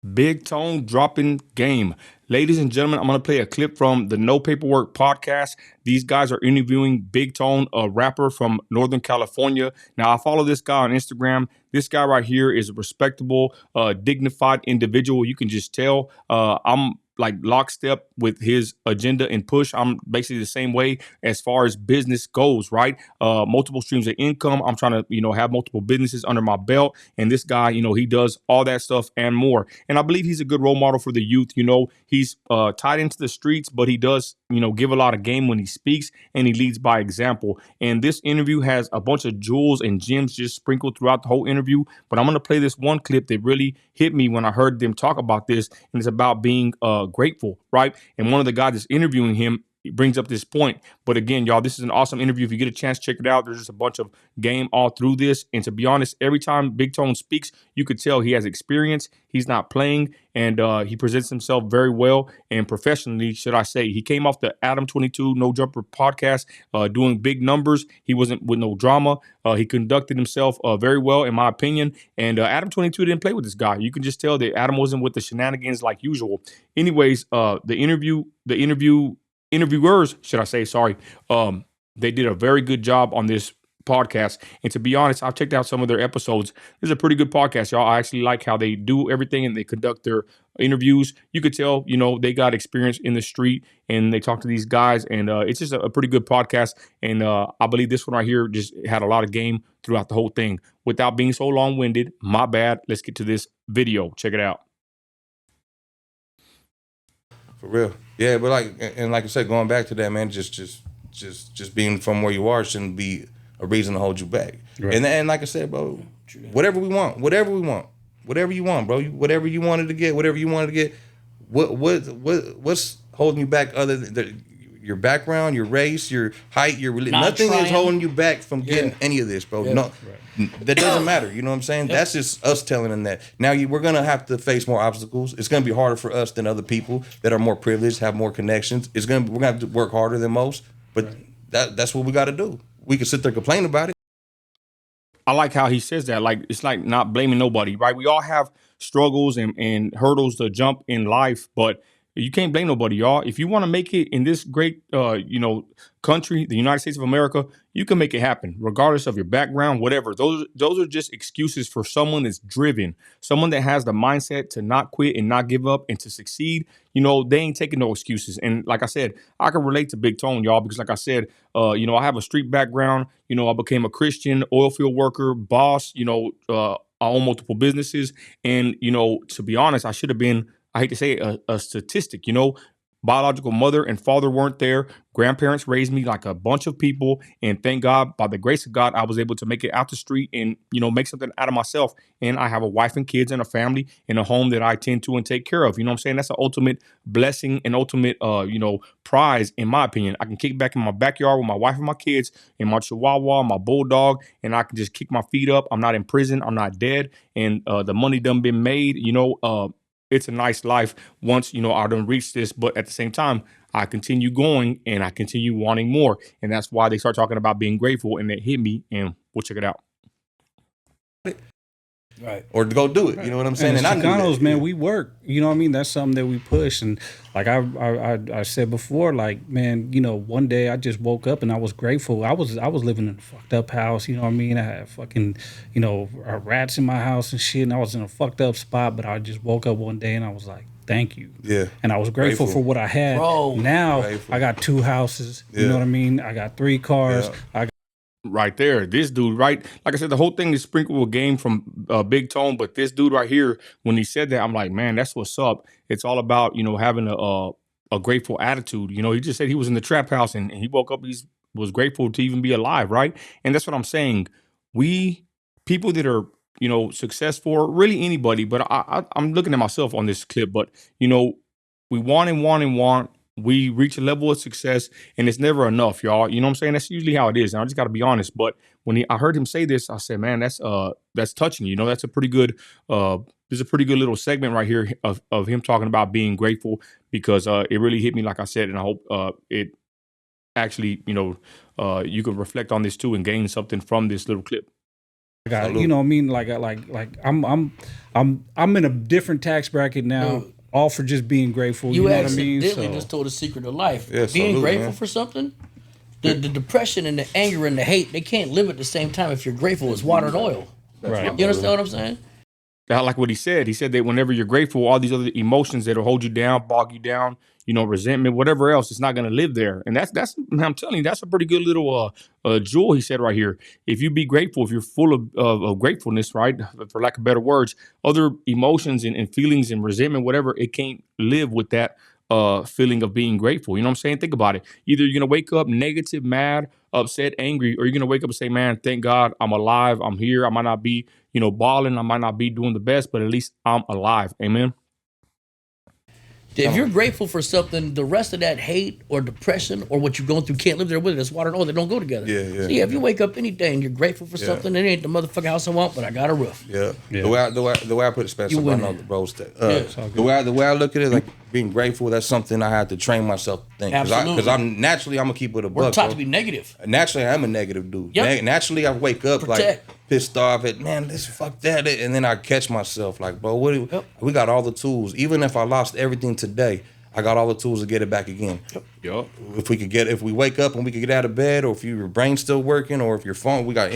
Big Tone dropping game. Ladies and gentlemen, I'm going to play a clip from the No Paperwork podcast. These guys are interviewing Big Tone, a rapper from Northern California. Now, I follow this guy on Instagram. This guy right here is a respectable, dignified individual. You can just tell I'm like lockstep with his agenda and push. I'm basically the same way as far as business goes, right? Multiple streams of income. I'm trying to, have multiple businesses under my belt. And this guy, he does all that stuff and more. And I believe he's a good role model for the youth. He's tied into the streets, but he does, give a lot of game when he speaks, and he leads by example. And this interview has a bunch of jewels and gems just sprinkled throughout the whole interview. But I'm going to play this one clip that really hit me when I heard them talk about this. And it's about being grateful, right? And one of the guys that's interviewing him, he brings up this point. But again, y'all, this is an awesome interview. If you get a chance, check it out. There's just a bunch of game all through this. And to be honest, every time Big Tone speaks, you could tell he has experience. He's not playing, and he presents himself very well and professionally, should I say. He came off the Adam 22 No Jumper podcast doing big numbers. He wasn't with no drama. He conducted himself very well, in my opinion. And Adam 22 didn't play with this guy. You can just tell that Adam wasn't with the shenanigans like usual. Anyways, interviewers, should I say, sorry, they did a very good job on this podcast. And to be honest, I've checked out some of their episodes. This is a pretty good podcast, y'all. I actually like how they do everything and they conduct their interviews. You could tell, they got experience in the street and they talk to these guys, and it's just a pretty good podcast. And I believe this one right here just had a lot of game throughout the whole thing. Without being so long-winded, my bad. Let's get to this video. Check it out. For real. Yeah, but like I said, going back to that, man, just being from where you are shouldn't be a reason to hold you back. Right. And like I said, bro, whatever you want, bro, whatever you wanted to get, what's holding you back other than your background, your race, your height, your religion? Nothing is holding you back from getting any of this, bro. Yeah. No, right. That doesn't matter. You know what I'm saying? Yep. That's just us telling them that. Now we're gonna have to face more obstacles. It's gonna be harder for us than other people that are more privileged, have more connections. We're gonna have to work harder than most. But right. That's what we got to do. We can sit there and complain about it. I like how he says that. Like, it's like not blaming nobody, right? We all have struggles and hurdles to jump in life, but you can't blame nobody, y'all. If you want to make it in this great, country, the United States of America, you can make it happen, regardless of your background, whatever. Those are just excuses for someone that's driven, someone that has the mindset to not quit and not give up and to succeed. They ain't taking no excuses. And like I said, I can relate to Big Tone, y'all, because like I said, I have a street background. I became a Christian, oil field worker, boss. I own multiple businesses, and to be honest, I should have been, I hate to say it, a statistic. Biological mother and father weren't there. Grandparents raised me like a bunch of people. And thank God, by the grace of God, I was able to make it out the street and, make something out of myself. And I have a wife and kids and a family and a home that I tend to and take care of. You know what I'm saying? That's an ultimate blessing and ultimate, prize, in my opinion. I can kick back in my backyard with my wife and my kids and my chihuahua, my bulldog, and I can just kick my feet up. I'm not in prison. I'm not dead. And the money done been made, it's a nice life once, I done reached this. But at the same time, I continue going and I continue wanting more. And that's why they start talking about being grateful, and it hit me, and we'll check it out. Right. Or to go do it. Right. You know what I'm saying? And Chicanos, man, we work. You know what I mean? That's something that we push. And like I said before, like, man, one day I just woke up and I was grateful. I was living in a fucked up house. You know what I mean? I had fucking, rats in my house and shit. And I was in a fucked up spot. But I just woke up one day and I was like, thank you. Yeah. And I was grateful for what I had. Bro, now grateful. I got 2 houses. You know what I mean? I got 3 cars. Yeah. Right there, this dude, right? Like I said, the whole thing is sprinkled with game from Big Tone, but this dude right here, when he said that, I'm like, man, that's what's up. It's all about, having a grateful attitude. He just said he was in the trap house and he woke up, he was grateful to even be alive, right? And that's what I'm saying. We, people that are, successful, really anybody, but I'm looking at myself on this clip, but, we want and want and want. We reach a level of success and it's never enough, y'all. You know what I'm saying? That's usually how it is. And I just got to be honest. But when I heard him say this, I said, man, that's touching. That's a pretty good, there's a pretty good little segment right here of him talking about being grateful, because it really hit me, like I said. And I hope it actually, you can reflect on this too and gain something from this little clip. Salute. You know what I mean? Like I'm in a different tax bracket now, Dude. all for just being grateful. You know what I mean? accidentally just told a secret of life. Yeah, Being salute, grateful man. for something, the depression and the anger and the hate, they can't live at the same time if you're grateful. It's water and oil. Right. You understand what I'm saying? I like what he said. He said that whenever you're grateful, all these other emotions that'll hold you down, bog you down, resentment, whatever else, it's not going to live there. And that's I'm telling you, that's a pretty good little jewel he said right here. If you be grateful, if you're full of gratefulness, right, for lack of better words, other emotions and feelings and resentment, whatever, it can't live with that feeling of being grateful. You know what I'm saying? Think about it. Either you're going to wake up negative, mad, upset, angry, or you're going to wake up and say, man, thank God I'm alive. I'm here. I might not be balling. I might not be doing the best, but at least I'm alive. Amen. If you're grateful for something, the rest of that hate or depression or what you're going through can't live there with it. It's water and oil. They don't go together. Yeah. So if you wake up any day and you're grateful for something, it ain't the motherfucking house I want, but I got a roof. Yeah. The way I put it, Spencer, I know the bros. The way I look at it, like being grateful, that's something I had to train myself to think. Absolutely. Because I'm gonna keep it a We're buck. taught bro. to be negative. Naturally, I'm a negative dude. Yep. Naturally, I wake up like Protect. pissed off at, man, this fuck that, and then I catch myself like, bro, we got all the tools. Even if I lost everything today, I got all the tools to get it back again. Yep. If we wake up and we can get out of bed, or if your brain's still working, or if your phone, we got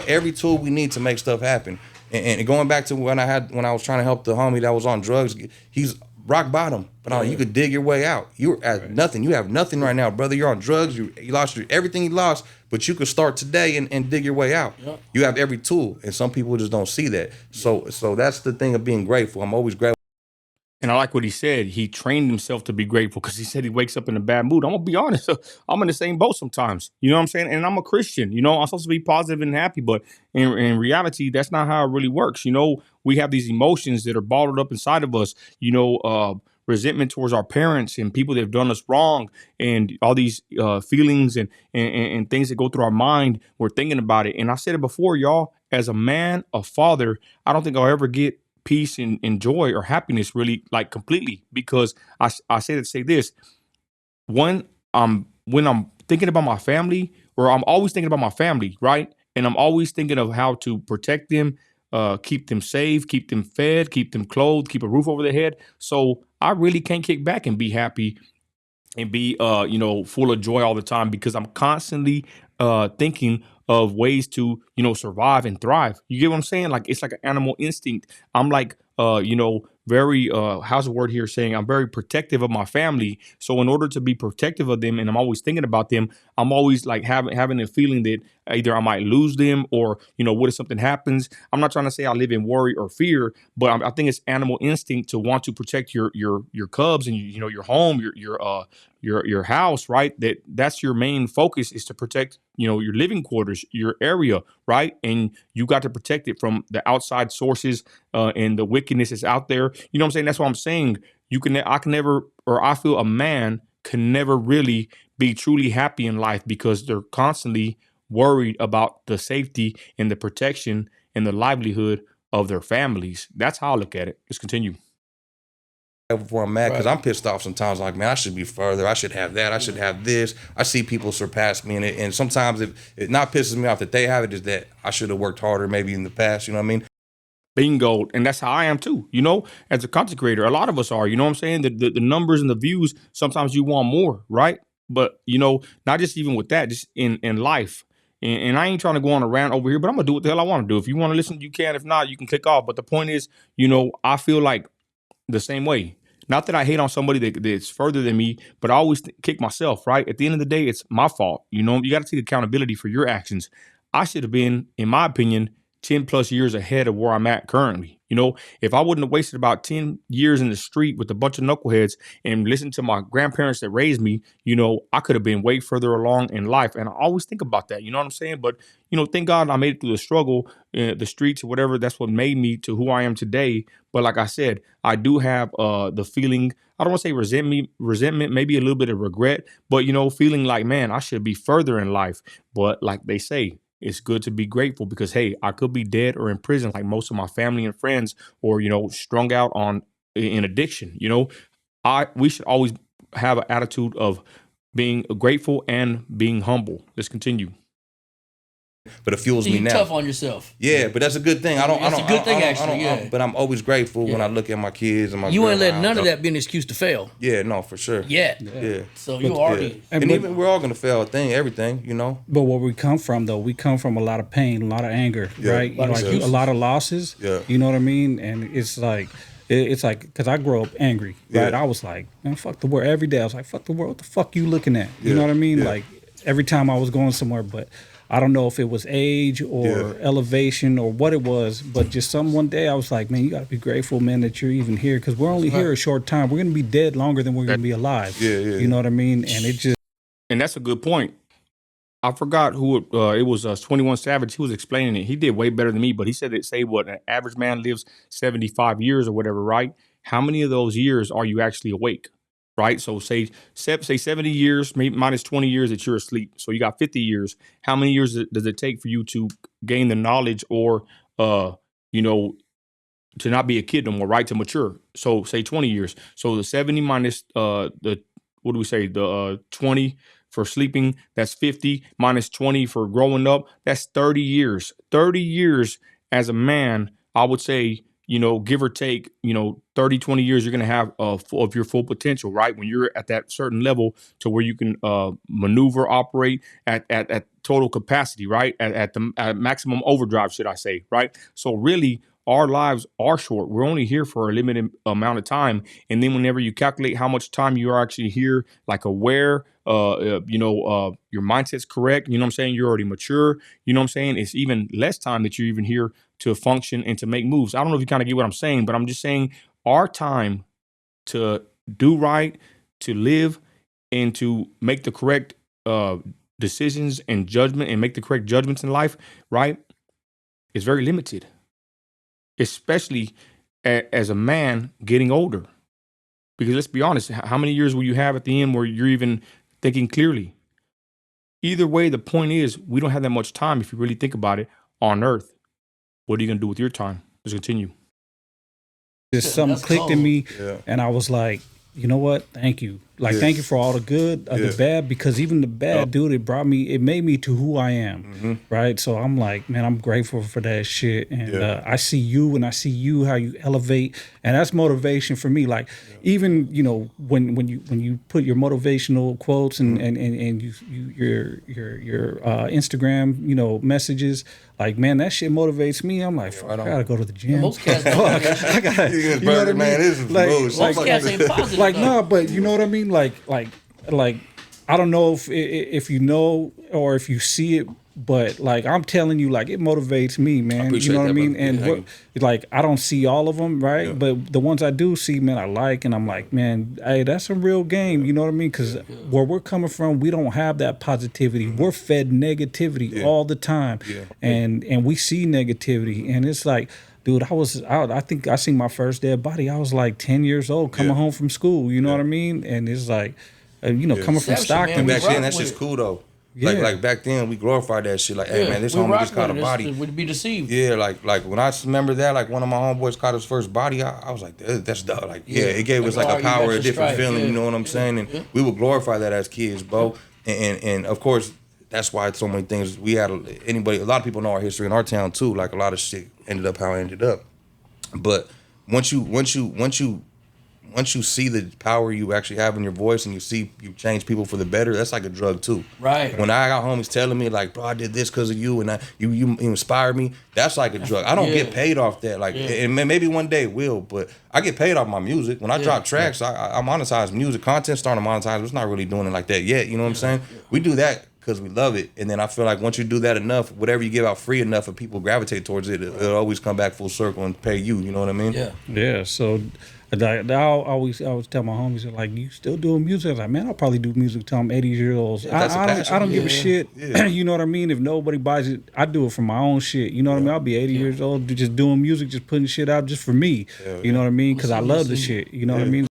every tool we need to make stuff happen. And going back to when I was trying to help the homie that was on drugs, he's rock bottom, but you could dig your way out. You're at nothing. You have nothing right now, brother. You're on drugs. You lost everything you lost, but you could start today and dig your way out. Yep. You have every tool, and some people just don't see that. So that's the thing of being grateful. I'm always grateful. And I like what he said. He trained himself to be grateful because he said he wakes up in a bad mood. I'm going to be honest. I'm in the same boat sometimes. You know what I'm saying? And I'm a Christian. I'm supposed to be positive and happy. But in reality, that's not how it really works. We have these emotions that are bottled up inside of us, resentment towards our parents and people that have done us wrong, and all these feelings and things that go through our mind. We're thinking about it. And I said it before, y'all, as a man, a father, I don't think I'll ever get peace and joy or happiness really, like, completely, because I say this. When I'm thinking about my family, or I'm always thinking about my family, right? And I'm always thinking of how to protect them, keep them safe, keep them fed, keep them clothed, keep a roof over their head. So I really can't kick back and be happy and be full of joy all the time, because I'm constantly thinking of ways to survive and thrive. You get what I'm saying? Like, it's like an animal instinct. I'm like very how's the word here saying, I'm very protective of my family. So in order to be protective of them, and I'm always thinking about them, I'm always like having a feeling that either I might lose them, or what if something happens. I'm not trying to say I live in worry or fear, but I think it's animal instinct to want to protect your cubs and your home, your house, right? That's your main focus, is to protect your living quarters, your area, right? And you got to protect it from the outside sources and the wickedness that's out there. You know what I'm saying? That's what I'm saying. I feel a man can never really be truly happy in life, because they're constantly worried about the safety and the protection and the livelihood of their families. That's how I look at it. Let's continue. Before I'm mad, because I'm pissed off sometimes. Like, man, I should be further. I should have that. I should have this. I see people surpass me, and sometimes it not pisses me off that they have it, is that I should have worked harder maybe in the past. You know what I mean? Bingo. And that's how I am too. As a content creator, a lot of us are. You know what I'm saying? The numbers and the views, sometimes you want more, right? But not just even with that, just in life. And I ain't trying to go on a rant over here, but I'm gonna do what the hell I want to do. If you want to listen, you can. If not, you can click off. But the point is, I feel like the same way. Not that I hate on somebody that's further than me, but I always kick myself, right? At the end of the day, it's my fault. You got to take accountability for your actions. I should have been, in my opinion, 10 plus years ahead of where I'm at currently. If I wouldn't have wasted about 10 years in the street with a bunch of knuckleheads and listened to my grandparents that raised me, I could have been way further along in life. And I always think about that, you know what I'm saying? But, thank God I made it through the struggle, the streets or whatever. That's what made me to who I am today. But like I said, I do have the feeling, I don't want to say resentment, maybe a little bit of regret, but, feeling like, man, I should be further in life. But like they say, it's good to be grateful, because, hey, I could be dead or in prison like most of my family and friends, or, strung out in addiction. We should always have an attitude of being grateful and being humble. Let's continue. but it fuels So me you now. tough on yourself. Yeah, but that's a good thing. That's a good thing, actually, but I'm always grateful when I look at my kids and my. You girl ain't let around. none of that be an excuse to fail. Yeah, no, for sure. Yet. Yeah. So you already. And but- even we're all gonna fail everything, you know. But where we come from, though, we come from a lot of pain, a lot of anger, right? lot of Like excuses. a lot of losses. Yeah. You know what I mean? And it's like because I grew up angry, right? Yeah. I was like, man, fuck the world. Every day I was like, fuck the world. What the fuck you looking at? You know Yeah. what I mean? Yeah. Like every time I was going somewhere, but I don't know if it was age or Yeah. elevation or what it was, but just one day I was like, man, you got to be grateful, man, that you're even here because we're only here a short time. We're gonna be dead longer than we're gonna be alive. Yeah. You know what I mean? And it just. And that's a good point. I forgot who it was. 21 Savage. He was explaining it. He did way better than me, but he said it. Say what an average man lives 75 years or whatever, right? How many of those years are you actually awake, right? So say 70 years, maybe minus 20 years that you're asleep. So you got 50 years. How many years does it take for you to gain the knowledge or you know, to not be a kid no more, right? To mature. So say 20 years. So the 70 minus the what do we say? The 20 for sleeping, that's 50 minus 20 for growing up. That's 30 years. 30 years as a man, I would say, give or take, 30, 20 years, you're going to have full of your full potential, right? When you're at that certain level to where you can maneuver, operate at total capacity, right? At maximum overdrive, should I say, right? So really, our lives are short. We're only here for a limited amount of time. And then whenever you calculate how much time you are actually here, like aware, your mindset's correct, you know what I'm saying? You're already mature, you know what I'm saying? It's even less time that you're even here to function and to make moves. I don't know if you kind of get what I'm saying, but I'm just saying our time to do right, to live, and to make the correct decisions and judgment and make the correct judgments in life, right, is very limited. Especially as a man getting older. Because let's be honest, how many years will you have at the end where you're even thinking clearly? Either way, the point is we don't have that much time, if you really think about it, on earth. What are you going to do with your time? Let's continue. Just something That's clicked in cold. me, Yeah. and I was like, you know what? Thank you. Like, Yeah. thank you for all the good, the bad, because even the bad, dude, it made me to who I am, right? So I'm like, man, I'm grateful for that shit, and I see you, and I see you how you elevate, and that's motivation for me. Like, even when you put your motivational quotes and your Instagram messages, like, man, that shit motivates me. I'm like, fuck, I gotta go to the gym. Most cats Fuck, I gotta, you know what I mean? Man, this is Like, bullshit. Most cats ain't positive. like though. no, but you know what I mean. Like I don't know if you know or if you see it, but like I'm telling you, like it motivates me, man. You appreciate know what I that, mean? brother. And Yeah, thank like I don't see all of them, right? But the ones I do see, man, I like, and I'm like, man, hey, that's a real game. You know what I mean? Because where we're coming from, we don't have that positivity. We're fed negativity all the time, and we see negativity, and it's like. Dude, I was out. I think I seen my first dead body. I was like 10 years old, coming home from school. You know what I mean? And it's like, coming from Perception, Stockton. man. Back rock then, that's with just it. cool though. Yeah. Like back then, we glorified that shit. Like, hey man, this we homie rock just caught a with it. body. We'd be deceived. Yeah, like when I remember that, like one of my homeboys caught his first body, I was like, that's dope. Like, it gave us Like, like oh, a you got power, your a different strike. feeling. Yeah. You know what I'm saying? And we would glorify that as kids, bro. And of course, that's why so many things we had. A lot of people know our history in our town too. Like a lot of shit ended up how it ended up. But once you see the power you actually have in your voice and you see you change people for the better, that's like a drug too. Right. When I got homies telling me like, bro, I did this because of you and you inspired me, that's like a drug. I don't get paid off that. Like, and maybe one day it will, but I get paid off my music. When I drop tracks, I monetize music. Content starting to monetize, but it's not really doing it like that yet. You know what I'm saying? We do that because we love it. And then I feel like once you do that enough, whatever you give out free enough and people gravitate towards it, it'll always come back full circle and pay you. You know what I mean? Yeah. Yeah, so I always tell my homies, they're like, you still doing music? I was like, man, I'll probably do music till I'm 80 years old. that's a passion. I don't give a Yeah. shit. Yeah. You know what I mean? If nobody buys it, I do it for my own shit. You know what I mean? I'll be 80 years old just doing music, just putting shit out just for me. You know what I mean? Because I love the shit. You know what I mean?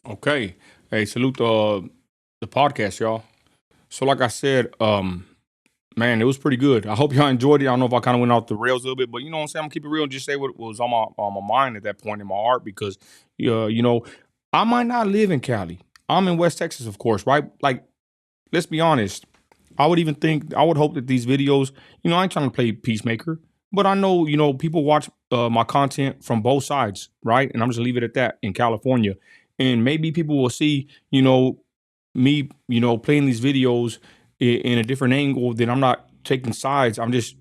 Okay. Hey, salute the podcast, y'all. So like I said, man, it was pretty good. I hope y'all enjoyed it. I don't know if I kind of went off the rails a little bit, but you know what I'm saying? I'm gonna keep it real and just say what was on my mind at that point in my heart because, I might not live in Cali. I'm in West Texas, of course, right? Like, let's be honest. I would hope that these videos, I ain't trying to play peacemaker, but I know, people watch my content from both sides, right? And I'm just leave it at that in California. And maybe people will see, me, playing these videos in a different angle that I'm not taking sides. I'm just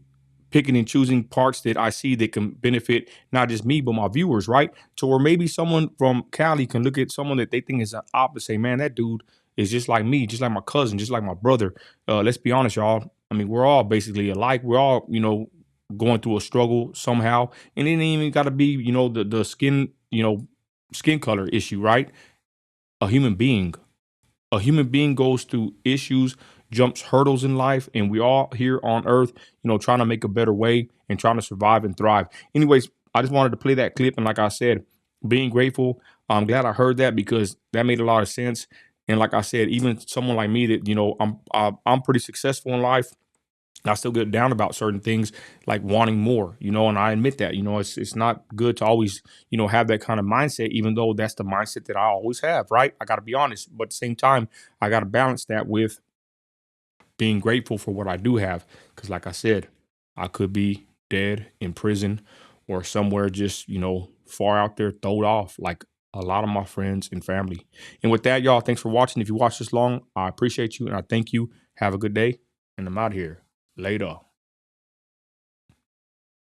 picking and choosing parts that I see that can benefit not just me, but my viewers, right? So where maybe someone from Cali can look at someone that they think is an opposite, say, man, that dude is just like me, just like my cousin, just like my brother. Let's be honest, y'all. I mean, we're all basically alike. We're all, going through a struggle somehow. And it ain't even got to be, the skin, skin color issue, right? A human being. A human being goes through issues, jumps hurdles in life, and we all here on earth, trying to make a better way and trying to survive and thrive. Anyways, I just wanted to play that clip. And like I said, being grateful, I'm glad I heard that because that made a lot of sense. And like I said, even someone like me that, I'm pretty successful in life. I still get down about certain things like wanting more, and I admit that, it's not good to always, have that kind of mindset, even though that's the mindset that I always have, right? I got to be honest. But at the same time, I got to balance that with being grateful for what I do have. Because like I said, I could be dead in prison or somewhere just, far out there, throwed off like a lot of my friends and family. And with that, y'all, thanks for watching. If you watched this long, I appreciate you and I thank you. Have a good day. And I'm out here. Later.